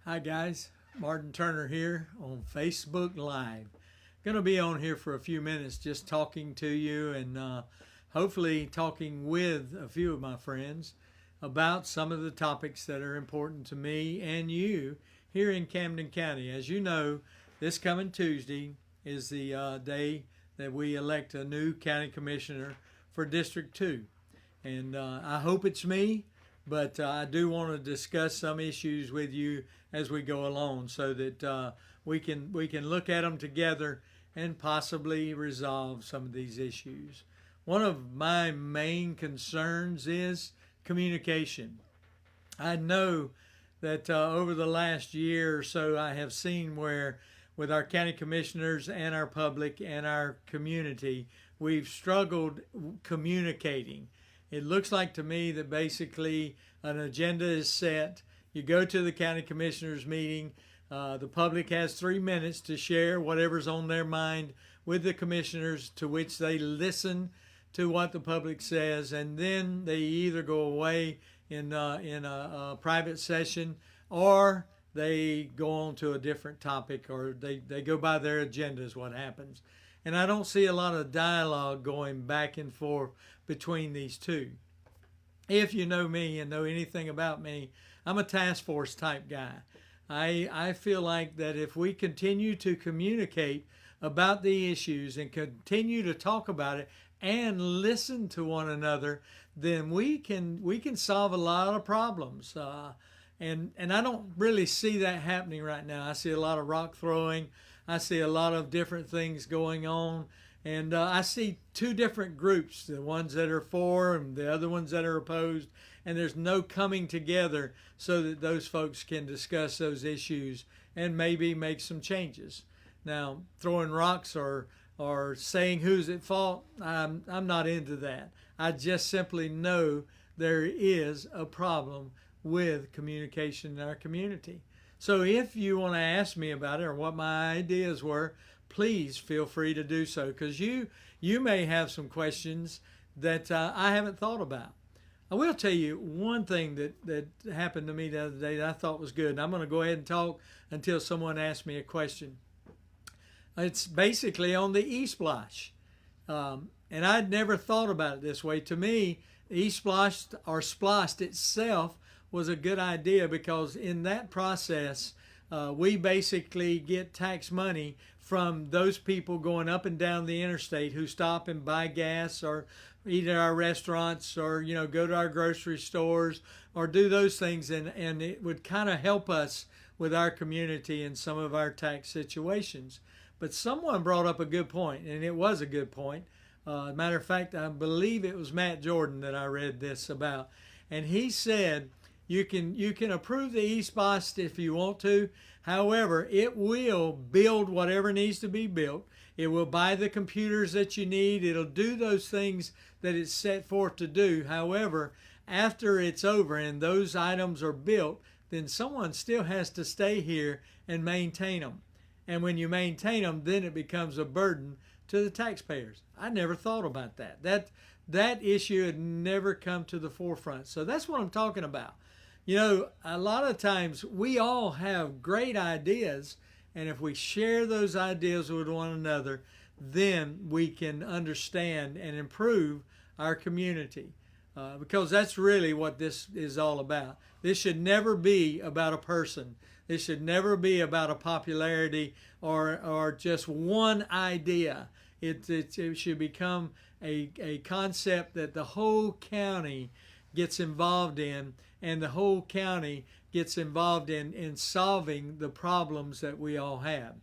Hi guys, Martin Turner here on Facebook Live. Going to be on here for a few minutes just talking to you and hopefully talking with a few of my friends about some of the topics that are important to me and you here in Camden County. As you know, this coming Tuesday is the day that we elect a new county commissioner for District 2. And I hope it's me, but I do want to discuss some issues with you as we go along so that we can look at them together and possibly resolve some of these issues. One of my main concerns is communication. I know that over the last year or so I have seen where with our county commissioners and our public and our community, we've struggled communicating. It looks like to me that basically an agenda is set. You go to the county commissioners meeting. The public has 3 minutes to share whatever's on their mind with the commissioners, to which they listen to what the public says, and then they either go away in a private session, or they go on to a different topic, or they go by their agenda is what happens. And I don't see a lot of dialogue going back and forth between these two. If you know me and know anything about me, I'm a task force type guy. I feel like that if we continue to communicate about the issues and continue to talk about it and listen to one another, then we can solve a lot of problems. And I don't really see that happening right now. I see a lot of rock throwing. I see a lot of different things going on. And I see two different groups, the ones that are for and the other ones that are opposed. And there's no coming together so that those folks can discuss those issues and maybe make some changes. Now, throwing rocks or saying who's at fault, I'm not into that. I just simply know there is a problem with communication in our community. So if you want to ask me about it or what my ideas were, please feel free to do so, because you may have some questions that I haven't thought about. I will tell you one thing that happened to me the other day that I thought was good, and I'm going to go ahead and talk until someone asks me a question. It's basically on the e-splash. And I'd never thought about it this way. To me, e-splash or splashed itself was a good idea, because in that process, we basically get tax money from those people going up and down the interstate who stop and buy gas or eat at our restaurants or go to our grocery stores or do those things, and it would kind of help us with our community in some of our tax situations. But someone brought up a good point, and it was a good point. Matter of fact, I believe it was Matt Jordan that I read this about, and he said you can approve the e-spot if you want to. However, it will build whatever needs to be built. It will buy the computers that you need. It'll do those things that it's set forth to do. However, after it's over and those items are built, then someone still has to stay here and maintain them. And when you maintain them, then it becomes a burden to the taxpayers. I never thought about that. That issue had never come to the forefront. So that's what I'm talking about. A lot of times we all have great ideas, and if we share those ideas with one another, then we can understand and improve our community, because that's really what this is all about. This should never be about a person. This should never be about a popularity or just one idea. It should become a concept that the whole county gets involved in, and the whole county gets involved in solving the problems that we all have.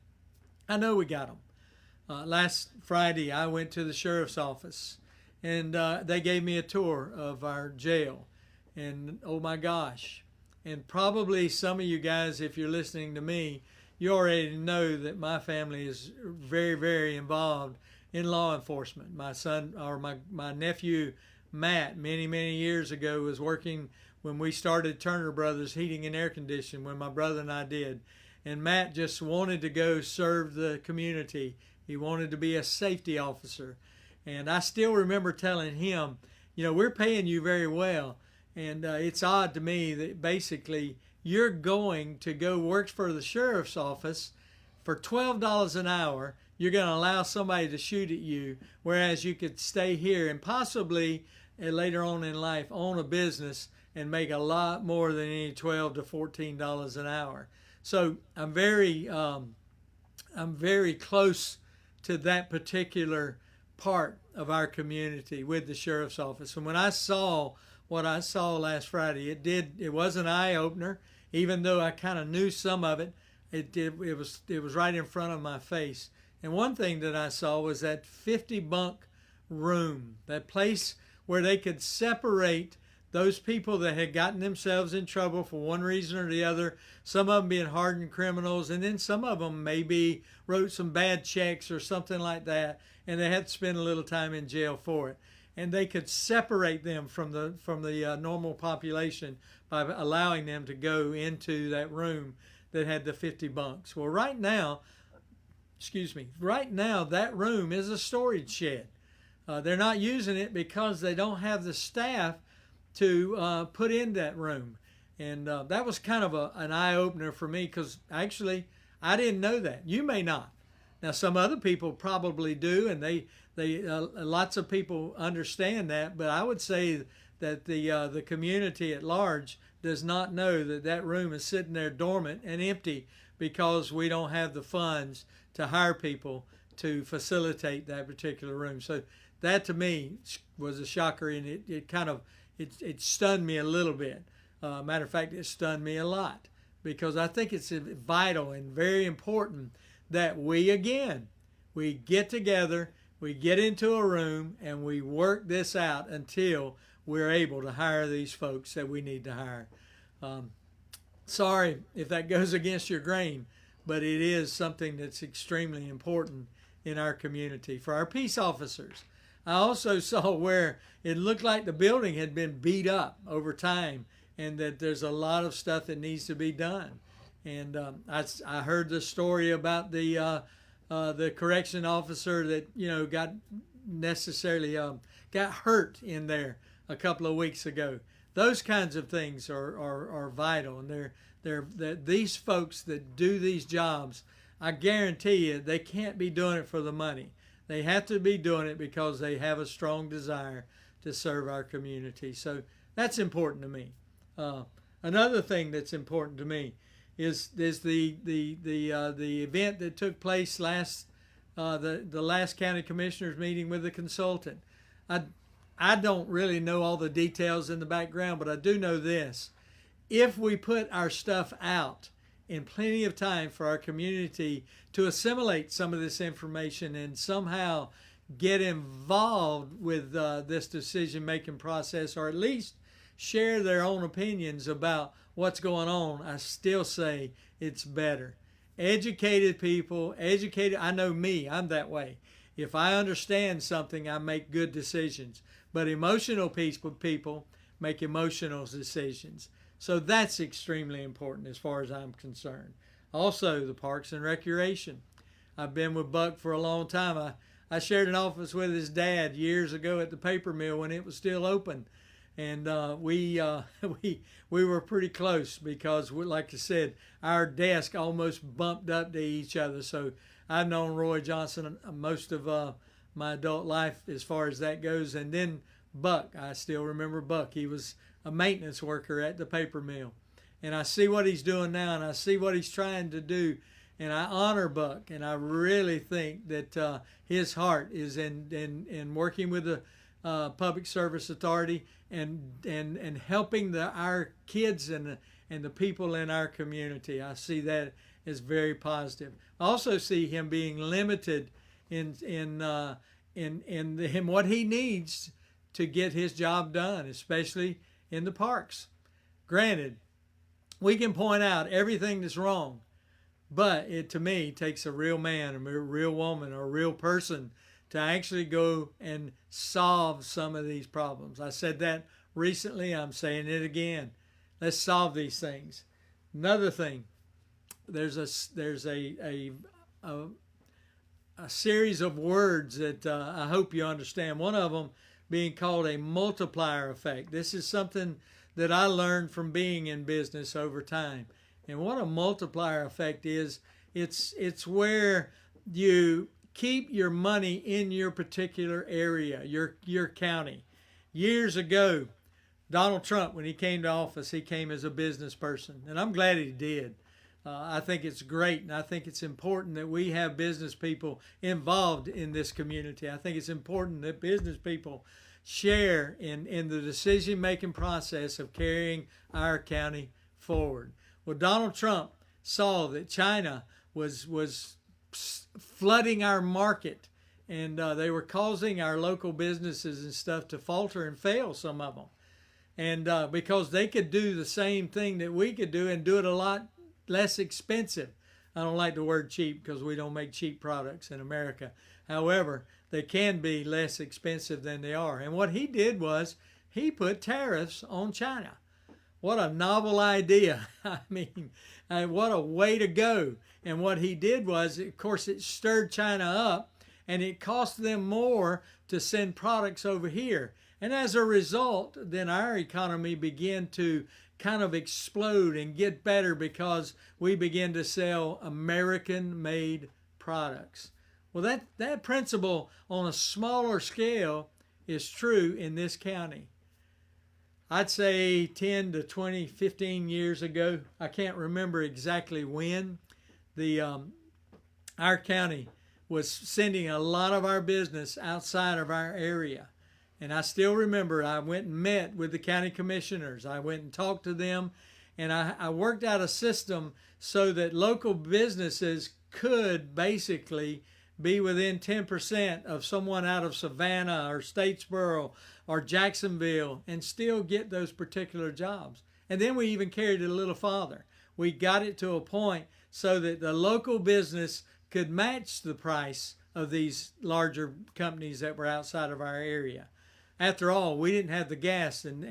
I know we got them. Last Friday, I went to the sheriff's office, and they gave me a tour of our jail. And oh my gosh. And probably some of you guys, if you're listening to me, you already know that my family is very, very involved in law enforcement. My son, or my nephew, Matt, many, many years ago was working when we started Turner Brothers Heating and Air Conditioning, when my brother and I did. And Matt just wanted to go serve the community. He wanted to be a safety officer. And I still remember telling him, we're paying you very well. And it's odd to me that basically you're going to go work for the sheriff's office for $12 an hour. You're going to allow somebody to shoot at you, whereas you could stay here and possibly later on in life own a business and make a lot more than any $12 to $14 an hour. So I'm very close to that particular part of our community with the sheriff's office. And when I saw what I saw last Friday, it was an eye opener. Even though I kind of knew some of it, it was right in front of my face. And one thing that I saw was that 50 bunk room, that place where they could separate those people that had gotten themselves in trouble for one reason or the other, some of them being hardened criminals, and then some of them maybe wrote some bad checks or something like that, and they had to spend a little time in jail for it. And they could separate them from the normal population by allowing them to go into that room that had the 50 bunks. Well, right now that room is a storage shed. They're not using it because they don't have the staff to put in that room. And that was kind of an eye-opener for me, because actually I didn't know that. You may not. Now, some other people probably do, and they lots of people understand that, but I would say that the community at large does not know that that room is sitting there dormant and empty because we don't have the funds to hire people to facilitate that particular room. So that to me was a shocker, and it stunned me a little bit. Matter of fact, it stunned me a lot, because I think it's vital and very important that we get together, we get into a room, and we work this out until we're able to hire these folks that we need to hire. Sorry if that goes against your grain, but it is something that's extremely important in our community. For our peace officers, I also saw where it looked like the building had been beat up over time, and that there's a lot of stuff that needs to be done. And I heard the story about the correction officer that got hurt in there a couple of weeks ago. Those kinds of things are vital, and these folks that do these jobs, I guarantee you, they can't be doing it for the money. They have to be doing it because they have a strong desire to serve our community. So that's important to me. Another thing that's important to me is the event that took place the last county commissioners meeting with the consultant. I don't really know all the details in the background, but I do know this: if we put our stuff out in plenty of time for our community to assimilate some of this information and somehow get involved with this decision-making process, or at least share their own opinions about what's going on, I still say it's better. Educated people, I know me, I'm that way. If I understand something, I make good decisions. But emotional people make emotional decisions. So that's extremely important as far as I'm concerned. Also, the Parks and Recreation. I've been with Buck for a long time. I shared an office with his dad years ago at the paper mill when it was still open. And we were pretty close because, like I said, our desk almost bumped up to each other. So I've known Roy Johnson most of my adult life as far as that goes. And then Buck, I still remember Buck. He was a maintenance worker at the paper mill. And I see what he's doing now, and I see what he's trying to do. And I honor Buck, and I really think that his heart is in working with the Public Service Authority and helping our kids and the people in our community. I see that as very positive. I also see him being limited in what he needs to get his job done, especially in the parks. Granted, we can point out everything that's wrong, but it, to me, takes a real man, a real woman, or a real person to actually go and solve some of these problems. I said that recently. I'm saying it again. Let's solve these things. Another thing, there's a series of words that I hope you understand. One of them being called a multiplier effect. This is something that I learned from being in business over time. And what a multiplier effect is, it's where you keep your money in your particular area, your county. Years ago, Donald Trump, when he came to office, he came as a business person, and I'm glad he did. I think it's great, and I think it's important that we have business people involved in this community. I think it's important that business people share in the decision-making process of carrying our county forward. Well, Donald Trump saw that China was flooding our market, and they were causing our local businesses and stuff to falter and fail, some of them. And because they could do the same thing that we could do and do it a lot less expensive. I don't like the word cheap because we don't make cheap products in America. However, they can be less expensive than they are. And what he did was he put tariffs on China. What a novel idea. I mean, what a way to go. And what he did was, of course, it stirred China up, and it cost them more to send products over here. And as a result, then our economy began to kind of explode and get better because we began to sell American-made products. Well, that principle on a smaller scale is true in this county. I'd say 10 to 20, 15 years ago, I can't remember exactly when, our county was sending a lot of our business outside of our area. And I still remember I went and met with the county commissioners. I went and talked to them, and I worked out a system so that local businesses could basically be within 10% of someone out of Savannah or Statesboro or Jacksonville and still get those particular jobs. And then we even carried it a little farther. We got it to a point so that the local business could match the price of these larger companies that were outside of our area. After all, we didn't have the gas and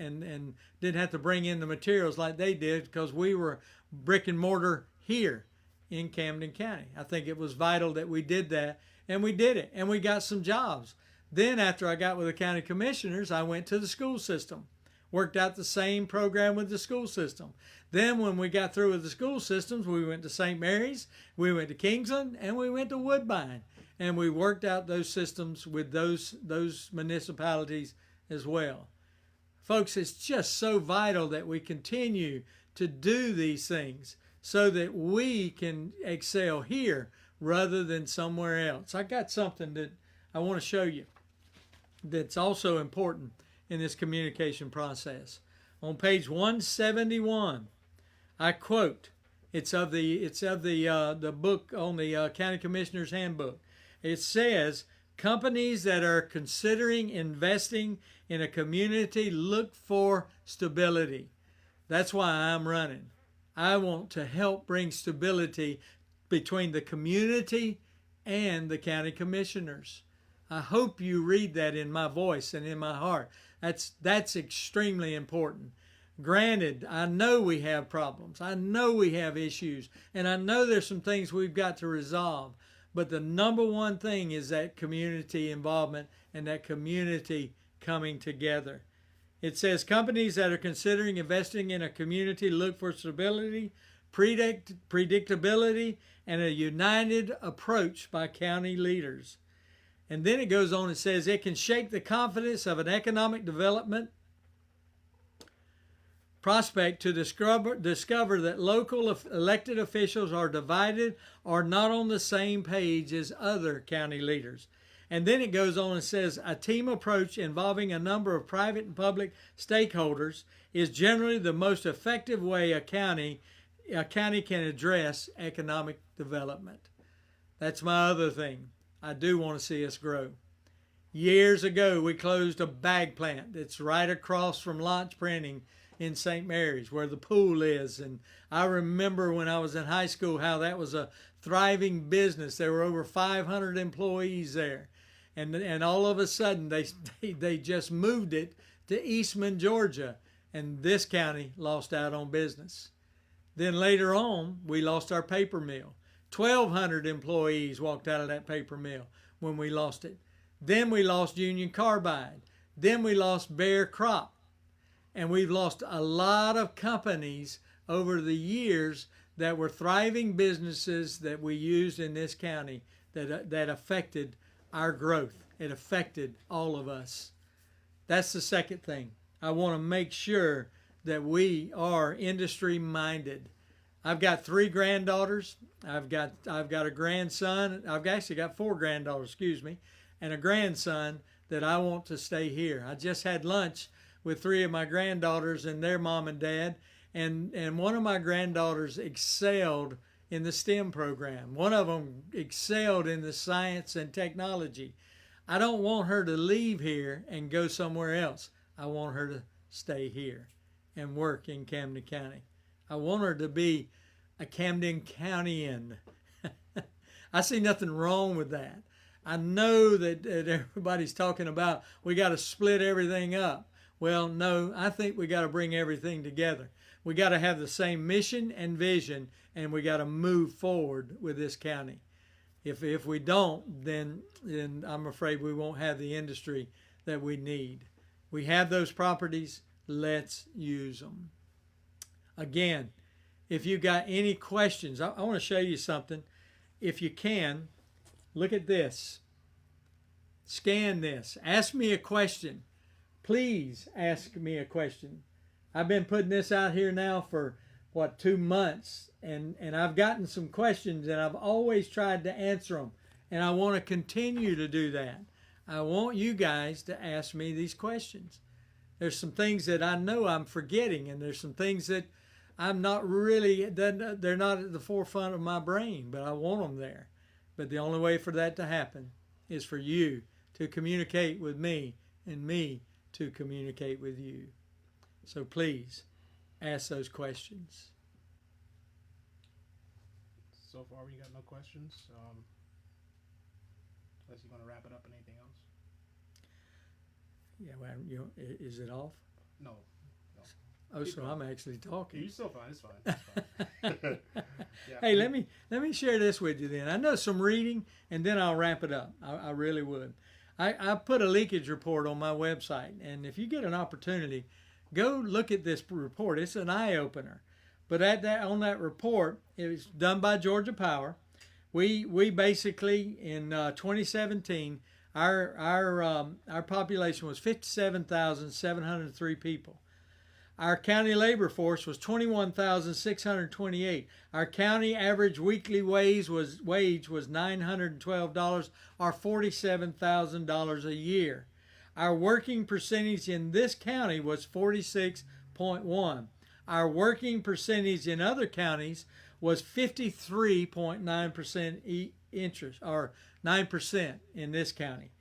didn't have to bring in the materials like they did because we were brick and mortar here in Camden County. I think it was vital that we did that, and we did it, and we got some jobs. Then after I got with the county commissioners, I went to the school system, worked out the same program with the school system. Then when we got through with the school systems, we went to St. Mary's, we went to Kingsland, and we went to Woodbine. And we worked out those systems with those municipalities as well. Folks, it's just so vital that we continue to do these things so that we can excel here rather than somewhere else. I got something that I want to show you that's also important in this communication process. On page 171, I quote, it's of the book on the County Commissioner's Handbook. It says, companies that are considering investing in a community look for stability. That's why I'm running. I want to help bring stability between the community and the county commissioners. I hope you read that in my voice and in my heart. That's extremely important. Granted, I know we have problems. I know we have issues. And I know there's some things we've got to resolve. But the number one thing is that community involvement and that community coming together. It says companies that are considering investing in a community look for stability, predictability, and a united approach by county leaders. And then it goes on and says it can shake the confidence of an economic development prospect to discover that local elected officials are divided or not on the same page as other county leaders. And then it goes on and says a team approach involving a number of private and public stakeholders is generally the most effective way a county can address economic development. That's my other thing. I do want to see us grow. Years ago, we closed a bag plant that's right across from Launch Printing in St. Mary's, where the pool is. And I remember when I was in high school how that was a thriving business. There were over 500 employees there. And all of a sudden, they just moved it to Eastman, Georgia. And this county lost out on business. Then later on, we lost our paper mill. 1,200 employees walked out of that paper mill when we lost it. Then we lost Union Carbide. Then we lost Bear Crop. And we've lost a lot of companies over the years that were thriving businesses that we used in this county that affected our growth. It affected all of us. That's the second thing. I want to make sure that we are industry minded. I've got 3 granddaughters. I've got a grandson. I've actually got 4 granddaughters, and a grandson that I want to stay here. I just had lunch with 3 of my granddaughters and their mom and dad, and one of my granddaughters excelled in the STEM program. One of them excelled in the science and technology. I don't want her to leave here and go somewhere else. I want her to stay here and work in Camden County. I want her to be a Camden Countyan. I see nothing wrong with that. I know that everybody's talking about we got to split everything up. Well, no, I think we got to bring everything together. We got to have the same mission and vision, and we got to move forward with this county. If we don't, then I'm afraid we won't have the industry that we need. We have those properties. Let's use them. Again, if you got any questions, I want to show you something. If you can, look at this. Scan this. Ask me a question. Please ask me a question. I've been putting this out here now for, 2 months, and I've gotten some questions, and I've always tried to answer them, and I want to continue to do that. I want you guys to ask me these questions. There's some things that I know I'm forgetting, and there's some things that I'm not really, they're not at the forefront of my brain, but I want them there. But the only way for that to happen is for you to communicate with me and me to communicate with you. So please ask those questions. So far, we got no questions. Unless you want to wrap it up, anything else? Yeah, well, is it off? No. Oh, so I'm actually talking. You're still fine. It's fine. Yeah. Hey, let me share this with you then. I know some reading, and then I'll wrap it up. I really would. I put a leakage report on my website, and if you get an opportunity, go look at this report. It's an eye-opener. But on that report, it was done by Georgia Power. We basically, in 2017, our population was 57,703 people. Our county labor force was 21,628. Our county average weekly wage was $912, or $47,000 a year. Our working percentage in this county was 46.1. Our working percentage in other counties was 53.9% interest, or 9% in this county.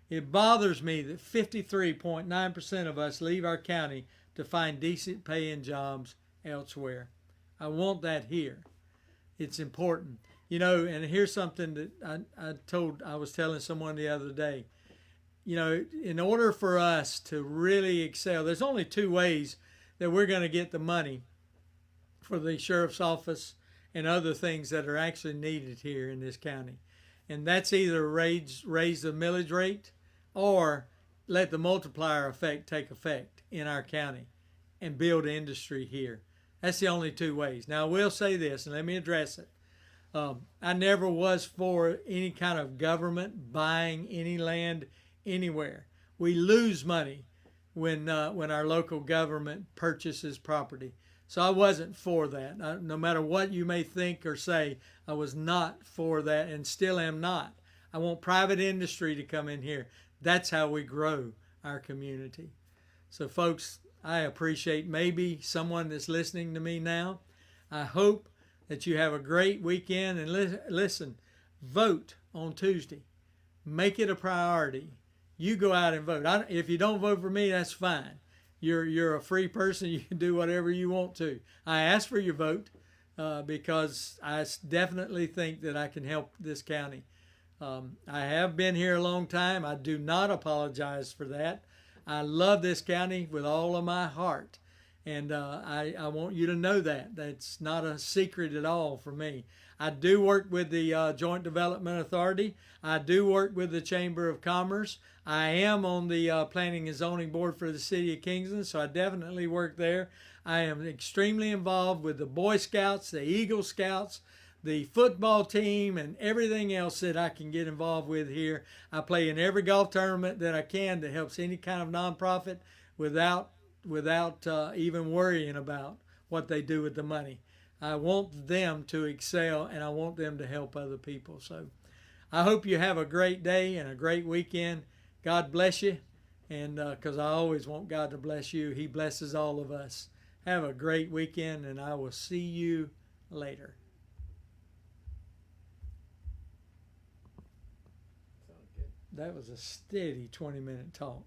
It bothers me that 53.9% of us leave our county to find decent paying jobs elsewhere. I want that here. It's important. And here's something that I was telling someone the other day. In order for us to really excel, there's only 2 ways that we're going to get the money for the sheriff's office and other things that are actually needed here in this county. And that's either raise the millage rate or let the multiplier effect take effect in our county and build industry here. That's the only 2 ways. Now, I will say this, and let me address it. I never was for any kind of government buying any land anywhere. We lose money when our local government purchases property. So I wasn't for that. No matter what you may think or say, I was not for that and still am not. I want private industry to come in here. That's how we grow our community. So folks, I appreciate maybe someone that's listening to me now. I hope that you have a great weekend, and listen, vote on Tuesday. Make it a priority. You go out and vote. If you don't vote for me, that's fine. You're a free person. You can do whatever you want to. I ask for your vote because I definitely think that I can help this county. I have been here a long time. I do not apologize for that. I love this county with all of my heart. And I want you to know that. That's not a secret at all for me. I do work with the Joint Development Authority. I do work with the Chamber of Commerce. I am on the Planning and Zoning Board for the City of Kingston, so I definitely work there. I am extremely involved with the Boy Scouts, the Eagle Scouts, the football team, and everything else that I can get involved with here. I play in every golf tournament that I can that helps any kind of nonprofit without even worrying about what they do with the money. I want them to excel, and I want them to help other people. So I hope you have a great day and a great weekend. God bless you, and because I always want God to bless you. He blesses all of us. Have a great weekend, and I will see you later. That was a steady 20-minute talk.